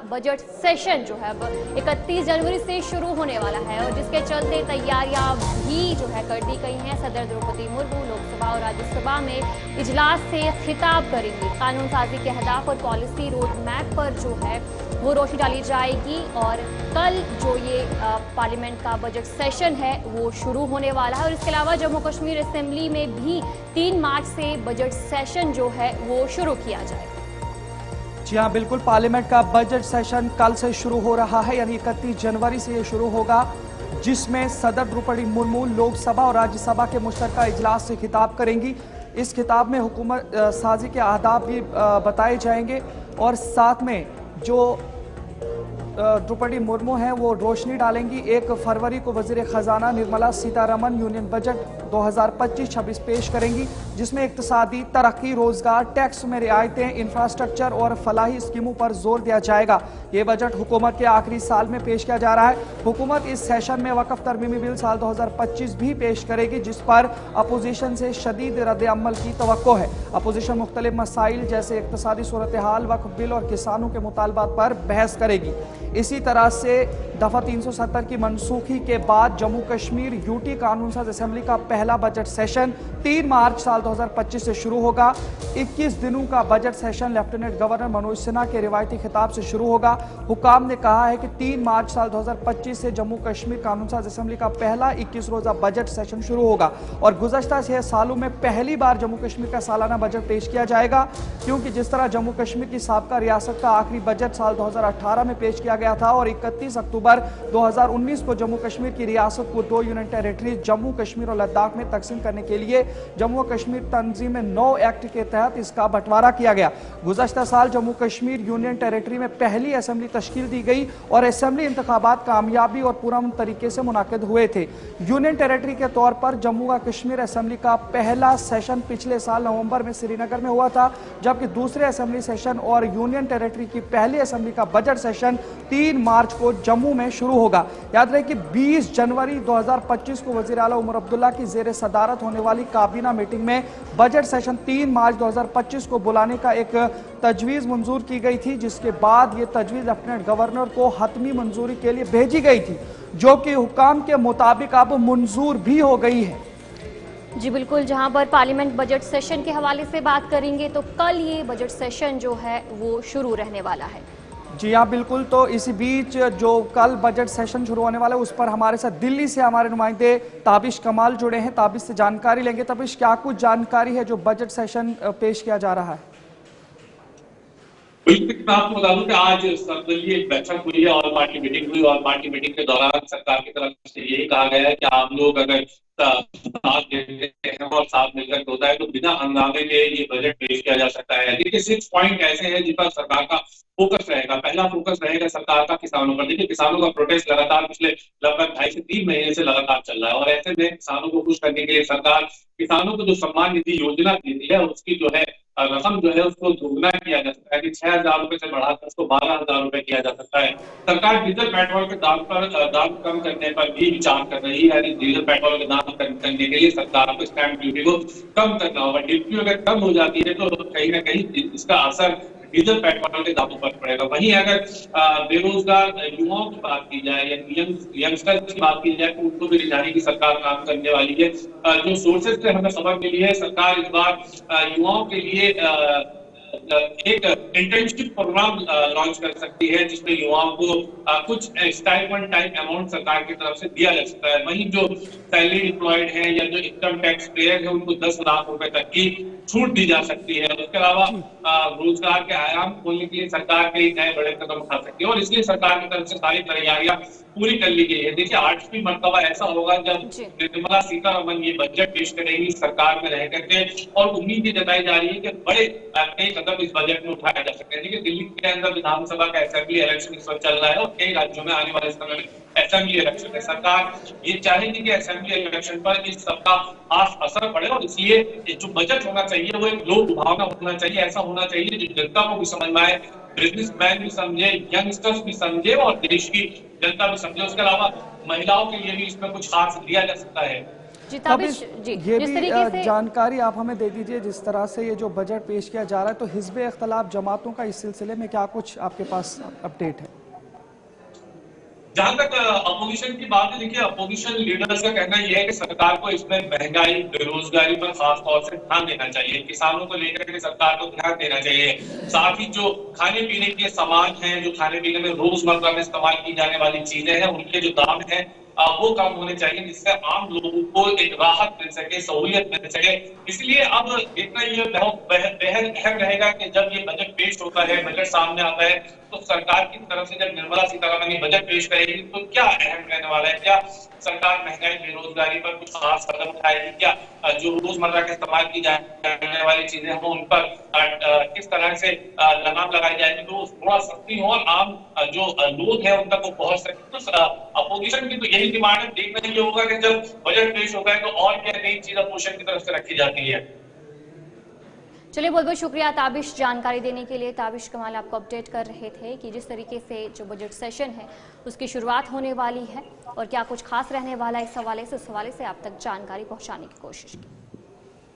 Budget session जो है अब 31 जनवरी से शुरू होने वाला है और जिसके चलते तैयारियां भी जो है कर दी गई हैं। सदर द्रौपदी मुर्मू लोकसभा और राज्यसभा में इजलास से खिताब करेंगी। कानून साजी के अहदाफ और पॉलिसी रोड मैप पर जो है वो रोशनी डाली जाएगी और कल जो ये पार्लियामेंट का बजट सेशन है वो शुरू होने वाला है। और इसके अलावा जम्मू कश्मीर असेंबली में भी 3 मार्च से बजट सेशन जो है वो शुरू किया जाएगा। जी हाँ, बिल्कुल, पार्लियामेंट का बजट सेशन कल से शुरू हो रहा है, यानी 31 जनवरी से ये शुरू होगा, जिसमें सदर द्रौपदी मुर्मू लोकसभा और राज्यसभा के मुश्तरका इजलास से खिताब करेंगी। इस खिताब में हुकूमत साजी के अहदाफ भी बताए जाएंगे और साथ में जो द्रौपदी मुर्मू हैं वो रोशनी डालेंगी। 1 फरवरी को वजीर खजाना निर्मला सीतारमन यूनियन बजट 2025-26 पेश करेंगी, जिसमें इक्तिसादी तरक्की, रोजगार, टैक्स में रियायतें, इंफ्रास्ट्रक्चर और फलाही स्कीमों पर जोर दिया जाएगा। ये बजट हुकूमत के आखिरी साल में पेश किया जा रहा है। हुकूमत इस सेशन में वक्फ तरमीमी बिल साल 2025 भी पेश करेगी, जिस पर अपोजिशन से शदीद रद्द-ए-अमल की तवक्को है। अपोजिशन मुख्तलिफ मसाइल जैसे इक्तिसादी सूरत हाल, वक्फ बिल और किसानों के मुतालबात पर बहस करेगी। इसी तरह से दफा 370 की मनसूखी के बाद जम्मू कश्मीर यूटी कानून साज असेंबली का पहला बजट सेशन 3 मार्च साल 2025 से शुरू होगा। 21 दिनों का budget session lieutenant governor Manoj Sinha के रिवायती खिताब से शुरू होगा। हुकाम ने कहा है कि 3 मार्च साल 2025 से जम्मू कश्मीर कानून साज असेंबली का पहला 21 रोजा बजट सेशन शुरू होगा और गुज़श्ता 6 सालों में पहली बार जम्मू कश्मीर का सालाना बजट पेश किया जाएगा, क्योंकि जिस तरह जम्मू कश्मीर की साबका रियासत का आखिरी बजट साल 2018 में पेश किया गया था और 31 अक्टूबर 2019 को जम्मू कश्मीर की रियासत को 2 यूनियन टेरिटरीज जम्मू कश्मीर और लद्दाख में तकसीम करने के लिए जम्मू कश्मीर तंजीम 9 एक्ट के तहत इसका बंटवारा किया गया। गुज़श्ता साल जम्मू कश्मीर यूनियन टेरिटरी में पहली असेंबली तश्कील दी गई और असेंबली इंतखाबात कामयाबी और पुरअमन तरीके से मुनाकिद हुए थे। यूनियन टेरिटरी के तौर पर जम्मू व कश्मीर असेंबली का पहला सेशन पिछले साल नवंबर में श्रीनगर में हुआ था, जबकि दूसरे असेंबली सेशन और यूनियन टेरिटरी की पहली असेंबली का बजट सेशन 3 मार्च को जम्मू में शुरू होगा। याद रहे कि 20 जनवरी 2025 को वजीर आला उमर अब्दुल्ला की जेर सदारत होने वाली काबीना मीटिंग में बजट सेशन 3 मार्च 2025 को बुलाने का एक तजवीज़ मंजूर की गई थी, जिसके बाद ये तजवीज़ लेफ्टिनेंट गवर्नर को हतमी मंजूरी के लिए भेजी गई थी, जो कि हुकाम के मुताबिक अब मंजूर भी हो गई है। जी बिल्कुल, जहां पर पार्लियामेंट बजट सेशन के हवाले से बात करेंगे तो कल ये बजट सेशन जो है वो शुरू रहने वाला है। जी हाँ, बिल्कुल, तो इसी बीच जो कल बजट सेशन शुरू होने वाला है उस पर हमारे साथ दिल्ली से हमारे नुमाइंदे ताबिश कमाल जुड़े हैं। ताबिश से जानकारी लेंगे। ताबिश, क्या कुछ जानकारी है जो बजट सेशन पेश किया जा रहा है? बिल्कुल, मैं आपको बता दूं कि आज सर्वदलीय एक बैठक हुई है और पार्टी मीटिंग हुई और पार्टी मीटिंग के दौरान सरकार की तरफ से यही कहा गया है कि आप लोग अगर साथ देते हैं और साथ मिलकर होता है तो बिना हंगामे के ये बजट पेश किया जा सकता है। देखिए 6 पॉइंट ऐसे हैं जिन पर सरकार का फोकस रहेगा। पहला फोकस रहेगा सरकार का किसानों पर। देखिए किसानों का प्रोटेस्ट लगातार पिछले लगभग 2.5 से 3 महीने से लगातार चल रहा है और ऐसे में किसानों को खुश करने के लिए सरकार किसानों को जो सम्मान निधि योजना देती है उसकी जो है रकम जो है उसको दोगुना किया जा सकता है कि 6,000 रुपए से बढ़ाकर उसको 12,000 रुपए किया जा सकता है। सरकार डीजल पेट्रोल के दाम कम करने पर भी विचार कर रही है, यानी डीजल पेट्रोल के दाम कम करने के लिए सरकार को स्टैंप ड्यूटी को कम करना होगा। ड्यूटी अगर कम हो जाती है तो कहीं ना कहीं इसका असर डीजल पेट्रोल के दामों पर पड़ेगा। वहीं अगर बेरोजगार युवाओं की बात की जाए या यंगस्टर्स की बात की जाए तो उनको भी रिझाने की सरकार काम करने वाली है। जो सोर्सेज से हमें खबर मिली है, सरकार इस बार युवाओं के लिए एक इंटर्नशिप प्रोग्राम लॉन्च कर सकती है, जिसमें युवाओं को कुछ स्टाइपेंड टाइप अमाउंट सरकार की तरफ से दिया जा सकता है। वहीं जो सैलरी एम्प्लॉयड है या जो इनकम टैक्स पेयर है उनको 10 लाख रुपए तक की छूट दी जा सकती है। उसके अलावा रोजगार के आयाम खोलने के लिए सरकार कई नए बड़े कदम उठा सकती है और इसलिए सरकार की तरफ से सारी तैयारियां पूरी कर ली गई है। देखिए 8वीं मर्तबा ऐसा होगा जब निर्मला सीतारमन ये बजट पेश करेंगी सरकार में रह करके और उम्मीद जताई जा रही है कि बड़े कई कदम इस बजट में उठाया जा सकते हैं। देखिए दिल्ली के अंदर विधानसभा का असेंबली इलेक्शन इस वक्त चल रहा है और कई राज्यों में आने वाले समय में असेंबली इलेक्शन है। सरकार ये चाहेगी कि असेंबली इलेक्शन पर इस सबका खास असर पड़े और इसलिए जो बजट होना चाहिए वो एक लोक भावना होना चाहिए, ऐसा होना चाहिए जो जनता को भी समझ में आए, बिजनेसमैन भी समझे, यंगस्टर्स भी समझे और देश की जनता भी समझे। उसके अलावा महिलाओं के लिए भी इसमें कुछ खास दिया जा सकता है। जी ताबिश जी, ये जिस भी तरीके से जानकारी आप हमें दे दीजिए, जिस तरह से ये जो बजट पेश किया जा रहा है, तो हिज़्ब इख्तिलाफ जमातों का इस सिलसिले में क्या कुछ आपके पास अपडेट है? जहां तक अपोजिशन की बात है, देखिए अपोजिशन लीडर्स का कहना यह है कि सरकार को इसमें महंगाई, बेरोजगारी पर खास तौर से ध्यान देना चाहिए, किसानों को लेकर के सरकार को ध्यान देना चाहिए। साथ ही जो खाने पीने के सामान हैं, जो खाने पीने में रोजमर्रा में इस्तेमाल की जाने वाली चीजें हैं, उनके जो दाम हैं वो कम होने चाहिए, जिससे आम लोगों को एक राहत मिल सके, सहूलियत मिल सके। इसलिए अब देखना ये बहुत बेहद अहम रहेगा कि जब ये बजट पेश होता है, बजट सामने आता है, तो सरकार की तरफ से जब निर्मला सीतारमण ये बजट पेश करेगी तो क्या अहम रहने वाला है। क्या सरकार महंगाई, बेरोजगारी पर कुछ खास कदम उठाएगी? क्या जो रोजमर्रा के इस्तेमाल की जाने वाली चीजें हों उन पर किस तरह से लगाम लगाई जाएगी तो थोड़ा सस्ती हो और आम जो लोग हैं उन तक वो पहुंच सके। तो अपोजिशन की तो यही डिमांड है। देखना ये होगा कि जब बजट पेश होता है तो और क्या नई चीज अपोजिशन की तरफ से रखी जाती है। चलिए, बहुत बहुत शुक्रिया ताबिश जानकारी देने के लिए। ताबिश कमाल आपको अपडेट कर रहे थे कि जिस तरीके से जो बजट सेशन है उसकी शुरुआत होने वाली है और क्या कुछ खास रहने वाला है इस हवाले से, उस हवाले से आप तक जानकारी पहुंचाने की कोशिश की।